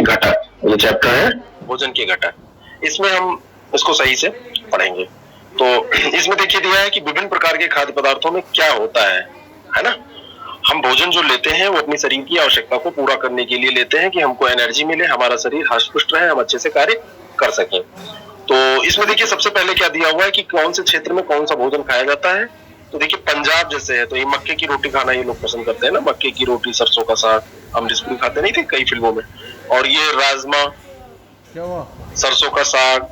घटक, ये चैप्टर है भोजन के घटक। इसमें हम इसको सही से पढ़ेंगे। तो इसमें देखिए दिया है कि विभिन्न प्रकार के खाद्य पदार्थों में क्या होता है ना। हम भोजन जो लेते हैं वो अपनी शरीर की आवश्यकता को पूरा करने के लिए लेते हैं कि हमको एनर्जी मिले, हमारा शरीर हष्ट-पुष्ट रहे, हम अच्छे से कार्य कर सकें। तो इसमें देखिए सबसे पहले क्या दिया हुआ है कि कौन से क्षेत्र में कौन सा भोजन खाया जाता है। तो देखिए पंजाब जैसे है तो ये मक्के की रोटी खाना ये लोग पसंद करते हैं ना, मक्के की रोटी, सरसों का साग, अमरीश पुरी खाते नहीं थे कई फिल्मों में। और ये राजमा, सरसों का साग,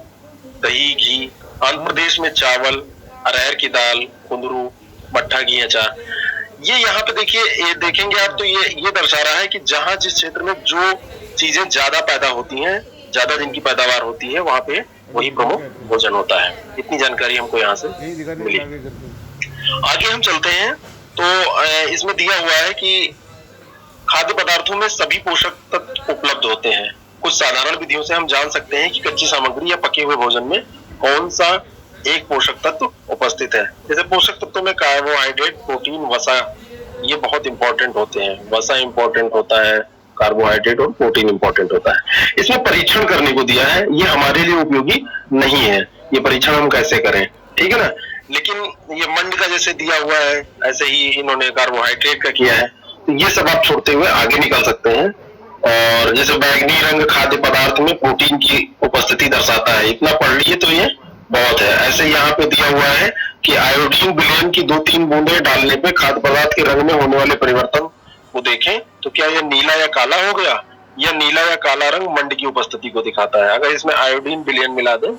दही, घी। आंध्र प्रदेश में चावल, अरहर की दाल, कुंदरू, मट्ठा घी अचार। ये यहाँ पे देखिए, ये देखेंगे आप तो ये दर्शा रहा है कि जहाँ जिस क्षेत्र में जो चीजें ज्यादा पैदा होती हैं, ज्यादा जिनकी पैदावार होती है, वहां पे वही प्रमुख भोजन होता है। इतनी जानकारी हमको यहाँ से मिली। आगे हम चलते हैं तो इसमें दिया हुआ है कि खाद्य पदार्थों में सभी पोषक तत्व उपलब्ध होते हैं। कुछ साधारण विधियों से हम जान सकते हैं कि कच्ची सामग्री या पके हुए भोजन में कौन सा एक पोषक तत्व उपस्थित है। जैसे पोषक तत्वों में कार्बोहाइड्रेट, प्रोटीन, वसा, ये बहुत इंपॉर्टेंट होते हैं। वसा इंपॉर्टेंट होता है, कार्बोहाइड्रेट और प्रोटीन इंपॉर्टेंट होता है। इसमें परीक्षण करने को दिया है, ये हमारे लिए उपयोगी नहीं है। ये परीक्षण हम कैसे करें, ठीक है ना। लेकिन ये मंड का जैसे दिया हुआ है, ऐसे ही इन्होंने कार्बोहाइड्रेट का किया है। तो ये सब आप छोड़ते हुए आगे निकल सकते हैं। और जैसे बैंगनी रंग खाद्य पदार्थ में प्रोटीन की उपस्थिति दर्शाता है, इतना पढ़ लीजिए तो ये बहुत है। ऐसे यहाँ पे दिया हुआ है कि आयोडीन विलयन की 2-3 बूंदे डालने पे खाद्य पदार्थ के रंग में होने वाले परिवर्तन को देखें तो क्या यह नीला या काला हो गया। यह नीला या काला रंग मंड की उपस्थिति को दिखाता है। अगर इसमें आयोडीन विलयन मिला दें,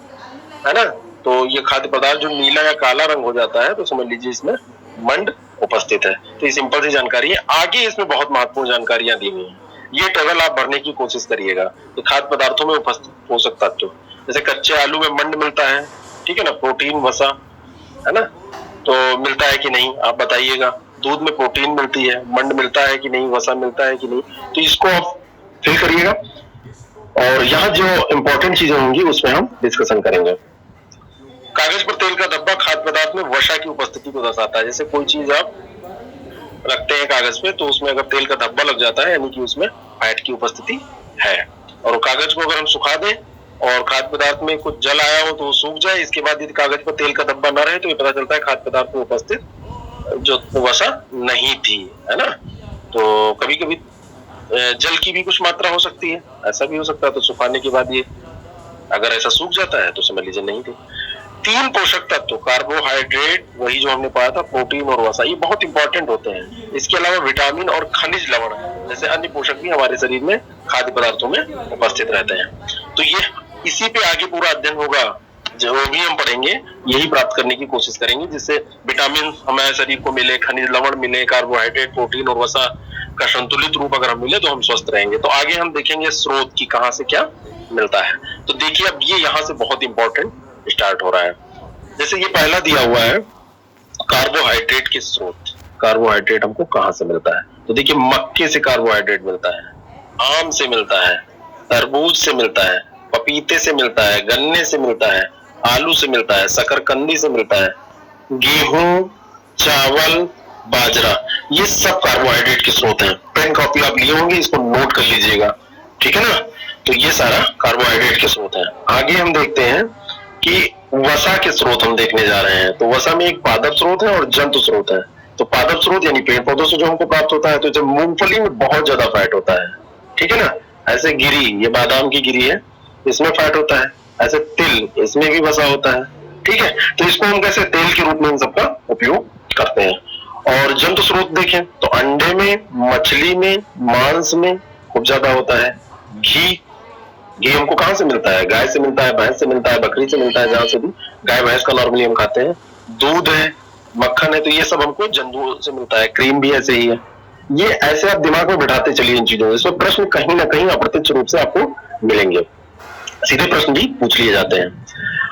है ना, तो ये खाद्य पदार्थ जो नीला या काला रंग हो जाता है तो समझ लीजिए इसमें मंड उपस्थित है। तो ये सिंपल सी जानकारी है। आगे इसमें बहुत महत्वपूर्ण जानकारियां दी हुई है। ये टेबल आप भरने की कोशिश करिएगा कि खाद्य पदार्थों में उपस्थित पोषक तत्व, जैसे कच्चे आलू में मंड मिलता है, ठीक है ना, प्रोटीन, वसा, है ना, तो मिलता है कि नहीं आप बताइएगा। दूध में प्रोटीन मिलती है, मंड मिलता है कि नहीं, वसा मिलता है कि नहीं, तो इसको आप फिल करिएगा। और यहाँ जो इंपॉर्टेंट चीजें होंगी उसमें हम डिस्कशन करेंगे। कागज पर तेल का धब्बा खाद्य पदार्थ में वसा की उपस्थिति को दर्शाता है। जैसे कोई चीज आप रखते हैं कागज पे तो उसमें अगर तेल का धब्बा लग जाता है यानी कि उसमें फैट की उपस्थिति है। और कागज को अगर हम सुखा दें और खाद्य पदार्थ में कुछ जल आया हो तो वो सूख जाए, इसके बाद यदि कागज पर तेल का धब्बा न रहे तो ये पता चलता है खाद्य पदार्थ में उपस्थित जो वसा नहीं थी, है ना। तो कभी कभी जल की भी कुछ मात्रा हो सकती है, ऐसा भी हो सकता है। तो सुखाने के बाद ये अगर ऐसा सूख जाता है तो समझ लीजिए नहीं थी। 3 पोषक तत्व, कार्बोहाइड्रेट, वही जो हमने पढ़ा था, प्रोटीन और वसा, ये बहुत इंपॉर्टेंट होते हैं। इसके अलावा विटामिन और खनिज लवण जैसे अन्य पोषक भी हमारे शरीर में खाद्य पदार्थों में उपस्थित रहते हैं। तो ये इसी पे आगे पूरा अध्ययन होगा, जो भी हम पढ़ेंगे यही प्राप्त करने की कोशिश करेंगे, जिससे विटामिन हमारे शरीर को मिले, खनिज लवण मिले, कार्बोहाइड्रेट, प्रोटीन और वसा का संतुलित रूप अगर हम मिले तो हम स्वस्थ रहेंगे। तो आगे हम देखेंगे स्रोत की कहाँ से क्या मिलता है। तो देखिए अब ये यहाँ से बहुत इंपॉर्टेंट स्टार्ट हो रहा है। जैसे ये पहला दिया हुआ है कार्बोहाइड्रेट के स्रोत। कार्बोहाइड्रेट हमको कहाँ से मिलता है, तो देखिए मक्के से कार्बोहाइड्रेट मिलता है, आम से मिलता है, तरबूज से मिलता है, पपीते से मिलता है, गन्ने से मिलता है, आलू से मिलता है, शकरकंदी से मिलता है, गेहूं, चावल, बाजरा, ये सब कार्बोहाइड्रेट के स्रोत हैं। पेन कॉपी आप लिए होंगे, इसको नोट कर लीजिएगा, ठीक है ना। तो ये सारा कार्बोहाइड्रेट के स्रोत हैं। आगे हम देखते हैं कि वसा के स्रोत हम देखने जा रहे हैं। तो वसा में एक पादप स्रोत है और जंतु स्रोत है। तो पादप स्रोत यानी पेड़ पौधों से जो हमको प्राप्त होता है, तो जब मूंगफली में बहुत ज्यादा फैट होता है, ठीक है ना। ऐसे गिरी, ये बादाम की गिरी है, इसमें फैट होता है। ऐसे तिल, इसमें भी वसा होता है, ठीक है। तो इसको हम कैसे तेल के रूप में इन सबका उपयोग करते हैं। और जंतु स्रोत देखें तो अंडे में, मछली में, मांस में खूब ज्यादा होता है। घी, घी हमको कहाँ से मिलता है, गाय से मिलता है, भैंस से मिलता है, बकरी से मिलता है, जहां से भी गाय भैंस का नॉर्मली हम खाते हैं। दूध है, मक्खन है, तो ये सब हमको जंतुओं से मिलता है। क्रीम भी ऐसे ही है। ये ऐसे आप दिमाग में बिठाते चलिए इन चीजों को, इसमें प्रश्न कहीं ना कहीं अप्रत्यक्ष रूप से आपको मिलेंगे, सीधे प्रश्न भी पूछ लिए जाते हैं।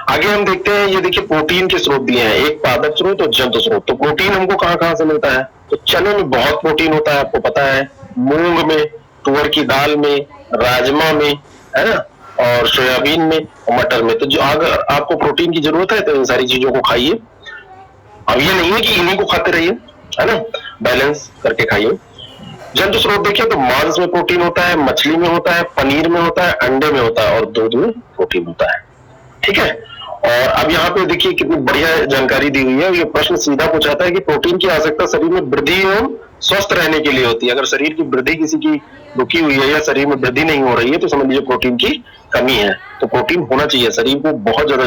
आगे हम देखते हैं, ये देखिए प्रोटीन के स्रोत दिए हैं, एक पादप स्रोत और जंतु स्रोत। तो प्रोटीन हमको कहाँ कहाँ से मिलता है, तो चने में बहुत प्रोटीन होता है, आपको पता है, मूंग में, तुअर की दाल में, राजमा में, है ना, और सोयाबीन में और मटर में। तो जो अगर आपको प्रोटीन की जरूरत है तो इन सारी चीजों को खाइए। अब ये नहीं है कि इन्हीं को खाते रहिए, है ना, बैलेंस करके खाइए। जंतु स्रोत देखिए तो मांस में प्रोटीन होता है, मछली में होता है, पनीर में होता है, अंडे में होता है और दूध में प्रोटीन होता है। ठीक है। और अब यहाँ पे देखिए कितनी बढ़िया जानकारी दी हुई है। ये प्रश्न सीधा पूछाता है कि प्रोटीन की आवश्यकता शरीर में वृद्धि एवं स्वस्थ रहने के लिए होती है। अगर शरीर की वृद्धि किसी की रुकी हुई है या शरीर में वृद्धि नहीं हो रही है तो समझ लीजिए प्रोटीन की कमी है। तो प्रोटीन होना चाहिए, शरीर को बहुत ज्यादा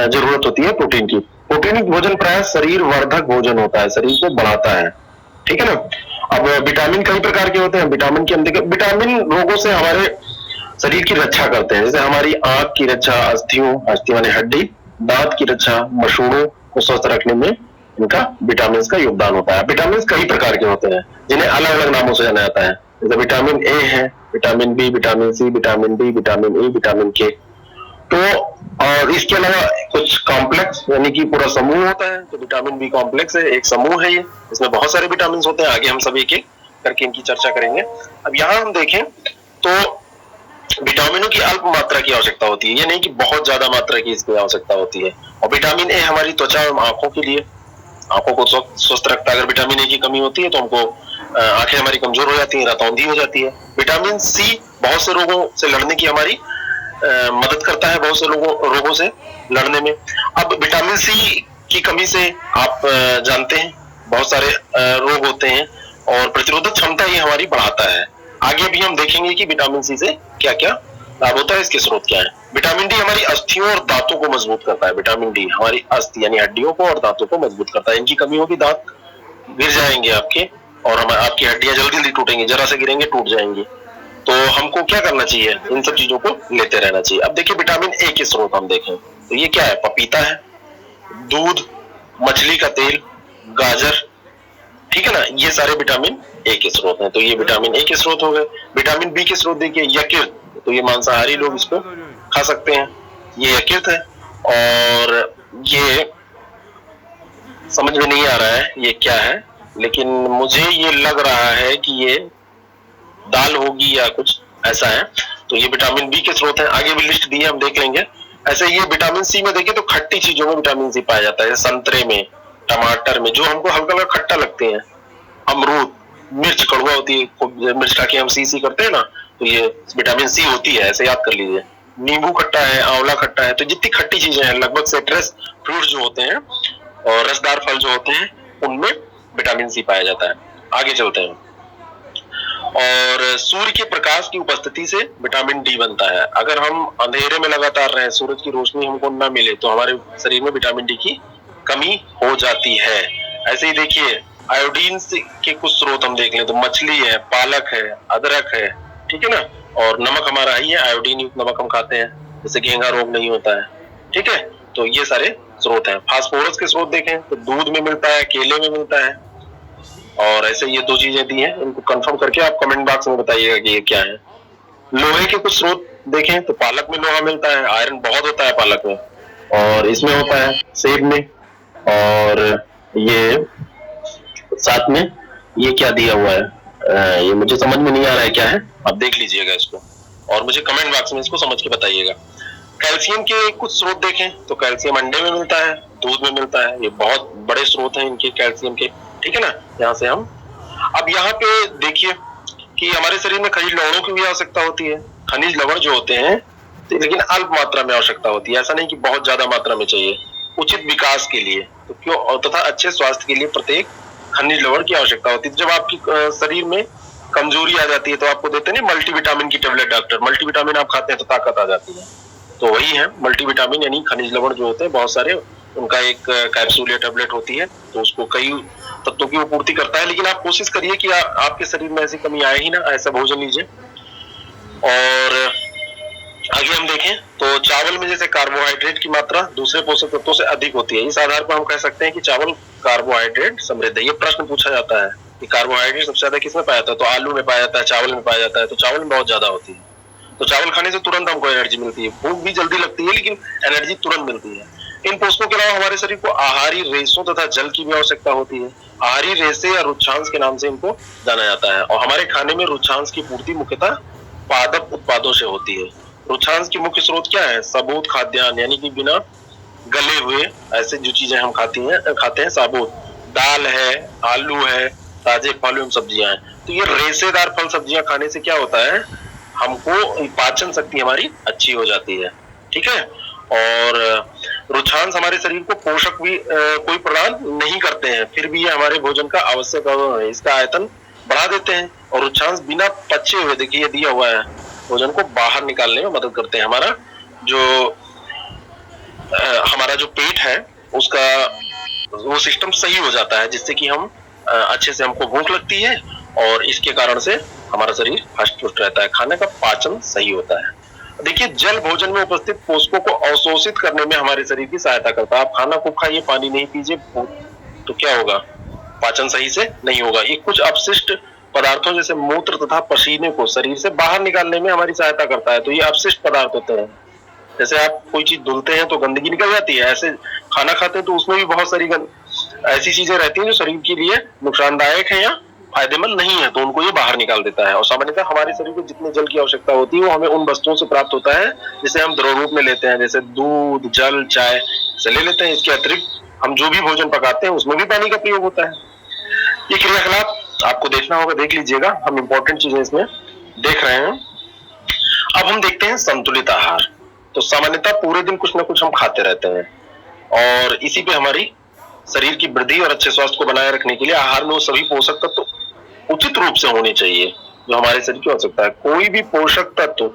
जरूरत होती है प्रोटीन की। प्रोटीनिक भोजन प्राय शरीर वर्धक भोजन होता है, शरीर को बढ़ाता है। ठीक है ना। अब विटामिन कई प्रकार के होते हैं। विटामिन के अंदर विटामिन रोगों से हमारे शरीर की रक्षा करते हैं। जैसे हमारी आंख की रक्षा, अस्थि माने हड्डी, दांत की रक्षा, मसूड़ों को स्वस्थ रखने में इनका विटामिन का योगदान होता है। विटामिन कई प्रकार के होते हैं जिन्हें अलग अलग नामों से जाना जाता है। जैसे विटामिन ए है, vitamin B, vitamin C, vitamin D, vitamin E, vitamin K. तो और इसके अलावा कुछ कॉम्प्लेक्स यानी कि पूरा समूह होता है। तो विटामिन बी कॉम्प्लेक्स है, एक समूह है ये, इसमें बहुत सारे विटामिन होते हैं। आगे हम सभी एक एक करके इनकी चर्चा करेंगे। अब यहाँ हम देखें तो विटामिनों की अल्प मात्रा की आवश्यकता होती है, ये नहीं कि बहुत ज्यादा मात्रा की इसकी आवश्यकता होती है। और विटामिन ए हमारी त्वचा एवं आंखों के लिए, आंखों को स्वस्थ रखता है। अगर विटामिन ए की कमी होती है तो हमको आंखें हमारी कमजोर हो जाती हैं, रतौंधी हो जाती है। विटामिन सी बहुत से रोगों से लड़ने की हमारी मदद करता है, बहुत से रोगों से लड़ने में। अब विटामिन सी की कमी से आप जानते हैं बहुत सारे रोग होते हैं और प्रतिरोधक क्षमता ये हमारी बढ़ाता है। आगे भी हम देखेंगे कि विटामिन सी से क्या क्या लाभ होता है, इसके स्रोत क्या है। विटामिन डी हमारी अस्थियों और दांतों को मजबूत करता है। विटामिन डी हमारी अस्थि यानी हड्डियों को और दांतों को मजबूत करता है। इनकी कमी होगी दांत गिर जाएंगे आपके और आपकी हड्डियां जल्दी जल्दी टूटेंगी, जरा से गिरेंगे टूट जाएंगी। तो हमको क्या करना चाहिए, इन सब चीजों को लेते रहना चाहिए। अब देखिए विटामिन ए के स्रोत हम देखें तो ये क्या है, पपीता है, दूध, मछली का तेल, गाजर, ठीक है ना, ये सारे विटामिन ए के स्रोत हैं। तो ये विटामिन ए के स्रोत हो गए। विटामिन बी के स्रोत देखिए यकृत, तो ये मांसाहारी लोग इसको खा सकते हैं, ये यकृत है। और ये समझ में नहीं आ रहा है ये क्या है, लेकिन मुझे ये लग रहा है कि ये दाल होगी या कुछ ऐसा है। तो ये विटामिन बी के स्रोत है। आगे भी लिस्ट दी है, हम देख लेंगे। ऐसे ये विटामिन सी में देखें तो खट्टी चीजों में विटामिन सी पाया जाता है, संतरे में, टमाटर में, जो हमको हल्का हल्का खट्टा लगते हैं, अमरूद, मिर्च कड़वा होती है, मिर्च खा के हम सी करते हैं ना, तो ये विटामिन सी होती है, ऐसे याद कर लीजिए। नींबू खट्टा है, आंवला खट्टा है, तो जितनी खट्टी चीजें हैं लगभग सिट्रस फ्रूट जो होते हैं और रसदार फल जो होते हैं उनमें विटामिन सी पाया जाता है। आगे चलते हैं। और सूर्य के प्रकाश की उपस्थिति से विटामिन डी बनता है। अगर हम अंधेरे में लगातार रहें, सूरज की रोशनी हमको न मिले तो हमारे शरीर में विटामिन डी की कमी हो जाती है। ऐसे ही देखिए आयोडीन के कुछ स्रोत हम देख लें तो मछली है, पालक है, अदरक है, ठीक है ना। और नमक हमारा ही है, आयोडीन युक्त नमक हम खाते हैं, जिससे घेंघा रोग नहीं होता है, ठीक है। तो ये सारे स्रोत हैं। फास्फोरस के स्रोत देखें तो दूध में मिलता है, केले में मिलता है। और ऐसे ये दो चीजें दी हैं, इनको कंफर्म करके आप कमेंट बॉक्स में बताइएगा कि ये क्या है। लोहे के कुछ स्रोत देखें तो पालक में लोहा मिलता है, आयरन बहुत होता है पालक में, और इसमें होता है सेब में। और ये साथ में ये क्या दिया हुआ है, ये मुझे समझ में नहीं आ रहा है क्या है, आप देख लीजिएगा इसको और मुझे कमेंट बॉक्स में इसको समझ के बताइएगा। कैल्शियम के कुछ स्रोत देखें तो कैल्शियम अंडे में मिलता है, दूध में मिलता है, ये बहुत बड़े स्रोत हैं इनके कैल्शियम के, ठीक है ना। यहाँ से हम अब यहाँ पे देखिए कि हमारे शरीर में खनिज लवणों की भी आवश्यकता होती है। खनिज लवण जो होते हैं लेकिन अल्प मात्रा में आवश्यकता होती है, ऐसा नहीं कि बहुत ज्यादा मात्रा में चाहिए। उचित विकास के लिए तो क्यों और तथा अच्छे स्वास्थ्य के लिए प्रत्येक खनिज लवण की आवश्यकता होती है। जब आपकी शरीर में कमजोरी आ जाती है तो आपको देते हैं मल्टीविटामिन की टेबलेट डॉक्टर, मल्टीविटामिन आप खाते हैं तो ताकत आ जाती है, तो वही है मल्टीविटामिन यानी खनिज लवण जो होते हैं बहुत सारे, उनका एक कैप्सूल या टेबलेट होती है, तो उसको कई तत्वों की वो पूर्ति करता है। लेकिन आप कोशिश करिए कि आपके शरीर में ऐसी कमी आए ही ना, ऐसा भोजन लीजिए। और आगे हम देखें तो चावल में जैसे कार्बोहाइड्रेट की मात्रा दूसरे पोषक तत्वों से अधिक होती है। इस आधार पर हम कह सकते हैं कि चावल कार्बोहाइड्रेट समृद्ध है। ये प्रश्न पूछा जाता है कि कार्बोहाइड्रेट सबसे ज्यादा किसमें पाया जाता है, तो आलू में पाया जाता है, चावल में पाया जाता है, तो चावल में बहुत ज्यादा होती है। तो चावल खाने से तुरंत हमको एनर्जी मिलती है, भूख भी जल्दी लगती है लेकिन एनर्जी तुरंत मिलती है। इन पोषकों के अलावा हमारे शरीर को आहारी रेशों तथा जल की भी आवश्यकता होती है। आहारी रेशे या रुक्षांश के नाम से इनको जाना जाता है। और हमारे खाने में रुक्षांश की पूर्ति मुख्यतः पादप उत्पादों से होती है। रुक्षांश की मुख्य स्रोत क्या है, साबुत खाद्यान्न यानी कि बिना गले हुए ऐसे जो चीजें हम खाते हैं साबुत, दाल है, आलू है, ताजे फल एवं सब्जियां हैं। तो ये रेशेदार फल सब्जियां खाने से क्या होता है, हमको पाचन शक्ति हमारी अच्छी हो जाती है, ठीक है। और रुचांश हमारे शरीर को पोषक भी कोई प्रदान नहीं करते हैं, फिर भी ये हमारे भोजन का आवश्यक अंग है, इसका आयतन बढ़ा देते हैं। और रुचांश बिना पचे हुए, देखिए दिया हुआ है, भोजन को बाहर निकालने में मदद करते हैं। हमारा जो पेट है उसका वो सिस्टम सही हो जाता है, जिससे कि हम अच्छे से, हमको भूख लगती है और इसके कारण से हमारा शरीर हष्ट पुष्ट रहता है, खाने का पाचन सही होता है। देखिए, जल भोजन में उपस्थित पोषकों को अवशोषित करने में हमारे शरीर की सहायता करता है। आप खाना खूब खाइए, पानी नहीं पीजिए तो क्या होगा, पाचन सही से नहीं होगा। ये कुछ अपशिष्ट पदार्थों जैसे मूत्र तथा पसीने को शरीर से बाहर निकालने में हमारी सहायता करता है। तो ये अपशिष्ट पदार्थ होते हैं, जैसे आप कोई चीज धुलते हैं तो गंदगी निकल जाती है, ऐसे खाना खाते हैं तो उसमें भी बहुत सारी ऐसी चीजें रहती हैं जो शरीर के लिए नुकसानदायक है या फायदेमंद नहीं है, तो उनको ये बाहर निकाल देता है। और सामान्यतः हमारे शरीर को जितने जल की आवश्यकता होती है वो हमें उन वस्तुओं से प्राप्त होता है जिसे हम द्रव रूप में लेते हैं, जैसे दूध, जल, चाय से ले लेते हैं। इसके अतिरिक्त हम जो भी भोजन पकाते हैं उसमें भी पानी का प्रयोग होता है। ये क्रियाकलाप आपको देखना होगा, देख लीजिएगा, हम इंपॉर्टेंट चीजें इसमें देख रहे हैं। अब हम देखते हैं संतुलित आहार। तो सामान्यतः पूरे दिन कुछ ना कुछ हम खाते रहते हैं और इसी पे हमारी शरीर की वृद्धि और अच्छे स्वास्थ्य को बनाए रखने के लिए आहार में वो सभी पोषक तत्व उचित रूप से होने चाहिए जो हमारे शरीर की आवश्यकता है। कोई भी पोषक तत्व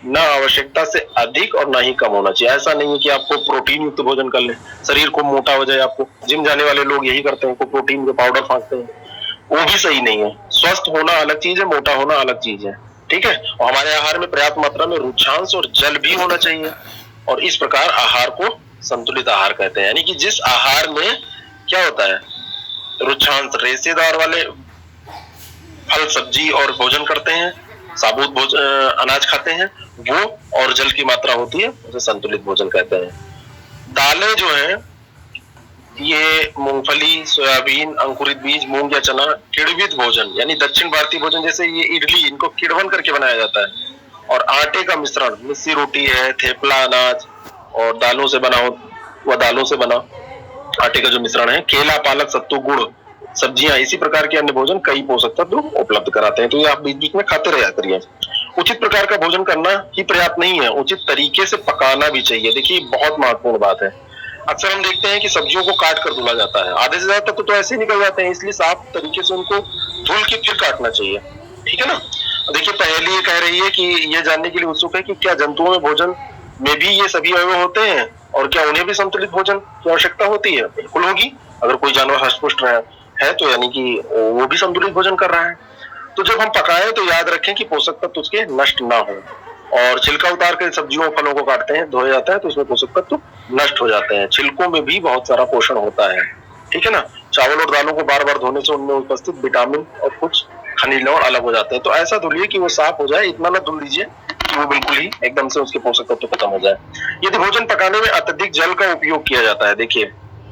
ना आवश्यकता से अधिक और ना ही कम होना चाहिए। ऐसा नहीं है कि आपको प्रोटीन युक्त भोजन कर ले, शरीर को मोटा हो जाए। आपको जिम जाने वाले लोग यही करते हैं, प्रोटीन के पाउडर फाँकते हैं, वो भी सही नहीं है। स्वस्थ होना अलग चीज है, मोटा होना अलग चीज है, ठीक है। और हमारे आहार में पर्याप्त मात्रा में रुचांश और जल भी होना चाहिए और इस प्रकार आहार को संतुलित आहार कहते हैं। यानी कि जिस आहार में क्या होता है, रुचांश, रेशेदार वाले फल सब्जी और भोजन करते हैं, साबुत अनाज खाते हैं वो, और जल की मात्रा होती है, उसे संतुलित भोजन कहते हैं। दालें जो है ये मूंगफली, सोयाबीन, अंकुरित बीज, मूंग या चना, किण्वित भोजन यानी दक्षिण भारतीय भोजन जैसे ये इडली, इनको किण्वन करके बनाया जाता है। और आटे का मिश्रण, मिस्सी रोटी है, थेपला अनाज और दालों से बना आटे का जो मिश्रण है, केला, पालक, सत्तू, गुड़, सब्जियां, इसी प्रकार के अन्य भोजन कई पोषक तत्व उपलब्ध कराते हैं। तो ये आप बीच बीच में खाते रहा करिए। उचित प्रकार का भोजन करना ही पर्याप्त नहीं है, उचित तरीके से पकाना भी चाहिए। देखिए, बहुत महत्वपूर्ण बात है। अक्सर हम देखते हैं कि सब्जियों को काट कर धुला जाता है, आधे से ज्यादा तक तो ऐसे ही निकल जाते हैं, इसलिए साफ तरीके से उनको धुल के फिर काटना चाहिए, ठीक है ना। देखिए, पहली ये कह रही है कि ये जानने के लिए उत्सुक है कि क्या जंतुओं में भोजन में भी ये सभी अवयव होते हैं और क्या उन्हें भी संतुलित भोजन की आवश्यकता होती है। बिल्कुल होगी, अगर कोई जानवर हष्ट-पुष्ट है तो यानी कि वो भी संतुलित भोजन कर रहा है। तो जब हम पकाएं तो याद रखें कि पोषक तत्व उसके नष्ट ना हो, और छिलका उतार कर सब्जियों और फलों को काटते हैं, धोया जाता है तो उसमें पोषक तत्व नष्ट हो जाते हैं। छिलकों में भी बहुत सारा पोषण होता है, ठीक है ना। चावल और दालों को बार बार धोने से उनमें उपस्थित विटामिन और कुछ खनिज लवण अलग हो जाते हैं। तो ऐसा धुलिए कि वो साफ हो जाए, इतना ना धुल लीजिए कि वो बिल्कुल ही एकदम से उसके पोषक तत्व खत्म हो जाए। यदि भोजन पकाने में अत्यधिक जल का उपयोग किया जाता है, देखिए,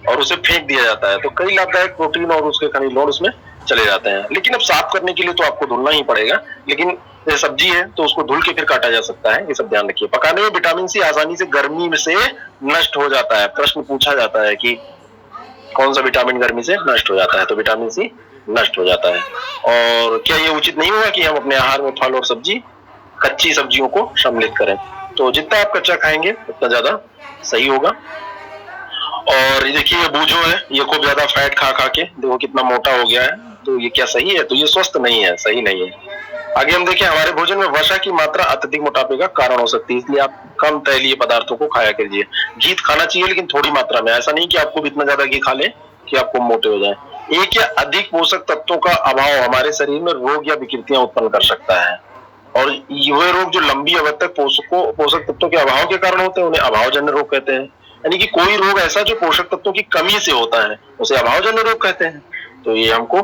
और उसे फेंक दिया जाता है, तो कई लाभदायक प्रोटीन और उसके खनिज लवण उसमें चले जाते हैं। लेकिन अब साफ करने के लिए तो आपको धुलना ही पड़ेगा, लेकिन सब्जी है तो उसको धुल के फिर काटा जा सकता है, ये सब ध्यान रखिए। पकाने में विटामिन सी आसानी से गर्मी से नष्ट हो जाता है। प्रश्न पूछा जाता है कि कौन सा विटामिन गर्मी से नष्ट हो जाता है, तो विटामिन सी नष्ट हो जाता है। और क्या ये उचित नहीं होगा कि हम अपने आहार में फल और सब्जी, कच्ची सब्जियों को सम्मिलित करें। तो जितना आप कच्चा खाएंगे उतना ज्यादा सही होगा। और ये देखिए, ये बूझो है, ये खूब ज्यादा फैट खा खा के देखो कितना मोटा हो गया है, तो ये क्या सही है? तो ये स्वस्थ नहीं है, सही नहीं है। आगे हम देखें, हमारे भोजन में वसा की मात्रा अत्यधिक मोटापे का कारण हो सकती है, इसलिए आप कम तैलीय पदार्थों को खाया कीजिए। घी खाना चाहिए लेकिन थोड़ी मात्रा में, ऐसा नहीं कि आपको इतना ज्यादा घी खा ले कि आपको मोटे हो जाए। एक या अधिक पोषक तत्वों का अभाव हमारे शरीर में रोग या विकृतियां उत्पन्न कर सकता है, और ये रोग जो लंबी अवधि तक पोषक तत्वों के अभाव के कारण होते हैं उन्हें अभावजन्य रोग कहते हैं। यानी कि कोई रोग ऐसा जो पोषक तत्वों की कमी से होता है उसे अभावजन्य रोग कहते हैं। तो ये हमको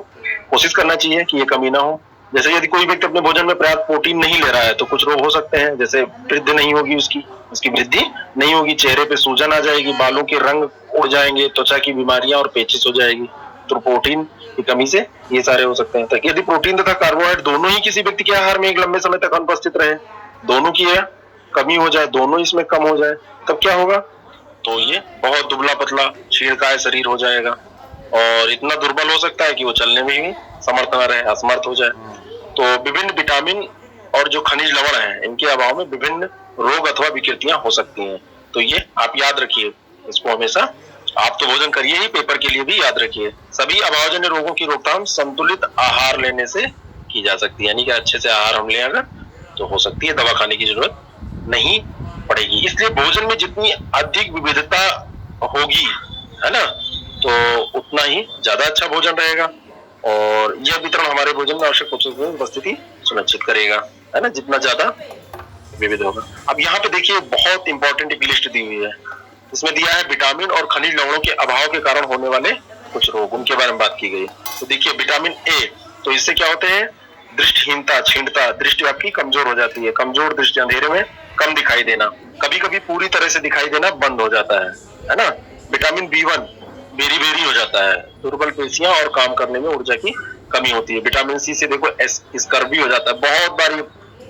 कोशिश करना चाहिए कि ये कमी ना हो। जैसे यदि कोई व्यक्ति अपने भोजन में पर्याप्त प्रोटीन नहीं ले रहा है तो कुछ रोग हो सकते हैं, जैसे वृद्धि नहीं होगी, उसकी वृद्धि नहीं होगी, चेहरे पे सूजन आ जाएगी, बालों के रंग उड़ जाएंगे, त्वचा की बीमारियां और पेचिश हो जाएगी। तो प्रोटीन की कमी से ये सारे हो सकते हैं। ताकि यदि प्रोटीन तथा कार्बोहाइड्रेट दोनों ही किसी व्यक्ति के आहार में एक लंबे समय तक अनुपस्थित रहे, दोनों की कमी हो जाए, दोनों इसमें कम हो जाए, तब क्या होगा? तो ये बहुत दुबला पतला क्षीणकाय शरीर हो जाएगा और इतना दुर्बल हो सकता है कि वो चलने में भी समर्थ न रहे, असमर्थ हो जाए। तो विभिन्न विटामिन और जो खनिज लवण है, इनके अभाव में विभिन्न रोग अथवा विकृतियां हो सकती हैं। तो ये आप याद रखिए इसको हमेशा। आप तो भोजन करिए ही, पेपर के लिए भी याद रखिए। सभी अभावजन्य रोगों की रोकथाम संतुलित आहार लेने से की जा सकती है, यानी कि अच्छे से आहार हम लें अगर तो हो सकती है, दवा खाने की जरूरत नहीं पड़ेगी। इसलिए भोजन में जितनी अधिक विविधता होगी, है ना, तो उतना ही ज्यादा अच्छा भोजन रहेगा और यह वितरण हमारे भोजन में आवश्यक पोषक तत्वों की उपस्थिति सुनिश्चित करेगा, है ना, जितना ज्यादा विविध होगा। अब यहाँ पे देखिए बहुत इंपॉर्टेंट एक लिस्ट दी हुई है। इसमें दिया है विटामिन और खनिज लवणों के अभाव के कारण होने वाले कुछ रोग, उनके बारे में बात की गई। तो देखिए विटामिन ए, तो इससे क्या होते हैं, दृष्टिहीनता, क्षीणता, दृष्टि आपकी कमजोर हो जाती है, कमजोर दृष्टि, अंधेरे में कम दिखाई देना, कभी कभी पूरी तरह से दिखाई देना बंद हो जाता है ना। विटामिन बी1 बेरी बेरी हो जाता है, दुर्बल पेशियां और काम करने में ऊर्जा की कमी होती है। विटामिन सी से देखो स्कर्वी हो जाता है, बहुत बार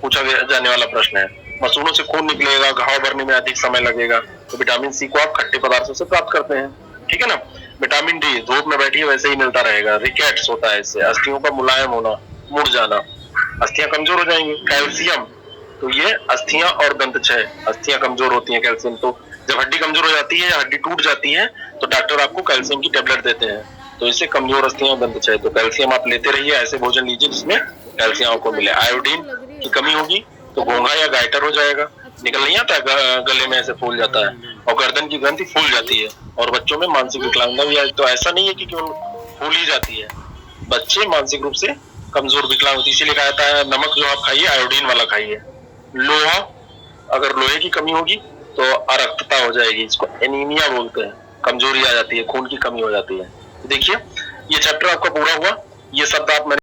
पूछा जाने वाला प्रश्न है। मसूड़ों से खून निकलेगा, घाव भरने में अधिक समय लगेगा। तो विटामिन सी को आप खट्टे पदार्थों से प्राप्त करते हैं, ठीक है ना। विटामिन डी, धूप में बैठिए वैसे ही मिलता रहेगा, रिकेट्स होता है इससे, अस्थियों का मुलायम होना, मुड़ जाना, अस्थियां कमजोर हो जाएंगी। कैल्शियम, तो ये अस्थियां और दंतक्षय, अस्थियां कमजोर होती हैं, कैल्शियम, तो जब हड्डी कमजोर हो जाती है या हड्डी टूट जाती है तो डॉक्टर आपको कैल्शियम की टेबलेट देते हैं, तो इससे कमजोर अस्थियां, दंतक्षय, तो कैल्शियम आप लेते रहिए, ऐसे भोजन लीजिए जिसमें कैल्शियम आपको मिले। आयोडीन की कमी होगी तो घोंघा या गाइटर हो जाएगा, निकल नहीं आता, गले में ऐसे फूल जाता है, और गर्दन की ग्रंथि फूल जाती है, और बच्चों में मानसिक विकलांगता भी, तो ऐसा नहीं है कि क्यों फूल ही जाती है, बच्चे मानसिक रूप से कमजोर विकलांग होती है। इसीलिए कहा जाता है नमक जो आप खाइए आयोडीन वाला खाइए। लोहा, अगर लोहे की कमी होगी तो अरक्तता हो जाएगी, इसको एनीमिया बोलते हैं, कमजोरी आ जाती है, खून की कमी हो जाती है। देखिए ये चैप्टर आपका पूरा हुआ, ये शब्द आप